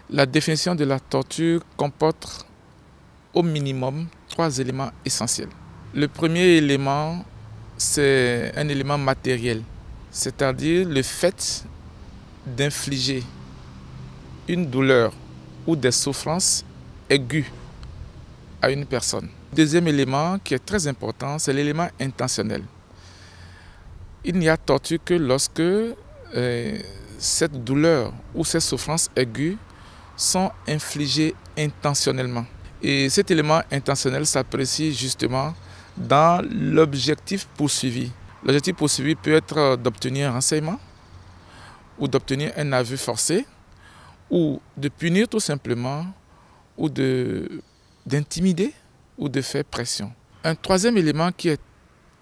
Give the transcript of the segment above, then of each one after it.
La définition de la torture comporte au minimum 3 éléments essentiels. Le premier élément, c'est un élément matériel, c'est-à-dire le fait d'infliger une douleur ou des souffrances aiguës à une personne. Le deuxième élément qui est très important, c'est l'élément intentionnel. Il n'y a torture que lorsque cette douleur ou ces souffrances aiguës sont infligées intentionnellement. Et cet élément intentionnel s'apprécie justement dans l'objectif poursuivi. L'objectif poursuivi peut être d'obtenir un renseignement ou d'obtenir un aveu forcé ou de punir tout simplement ou d'intimider ou de faire pression. Un troisième élément qui est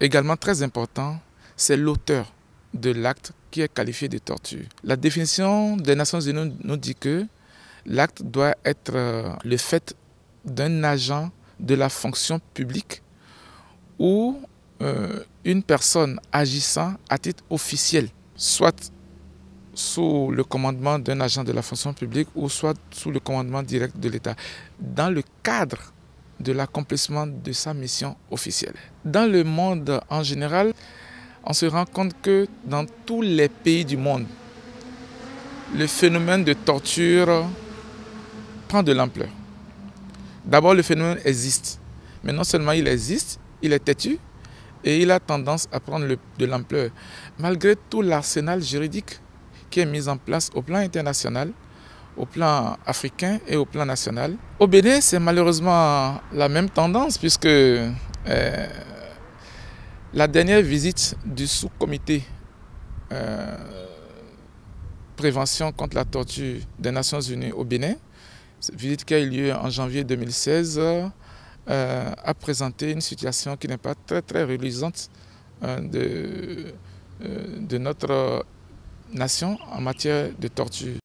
également très important, c'est l'auteur de l'acte qui est qualifié de torture. La définition des Nations Unies nous dit que l'acte doit être le fait d'un agent de la fonction publique ou une personne agissant à titre officiel, soit sous le commandement d'un agent de la fonction publique ou soit sous le commandement direct de l'État, dans le cadre de l'accomplissement de sa mission officielle. Dans le monde en général, on se rend compte que dans tous les pays du monde, le phénomène de torture prend de l'ampleur. D'abord, le phénomène existe, mais non seulement il existe, il est têtu et il a tendance à prendre de l'ampleur. Malgré tout l'arsenal juridique qui est mis en place au plan international, au plan africain et au plan national. Au Bénin, c'est malheureusement la même tendance puisque la dernière visite du sous-comité prévention contre la torture des Nations Unies au Bénin, cette visite qui a eu lieu en janvier 2016, a présenté une situation qui n'est pas très reluisante de notre nation en matière de torture.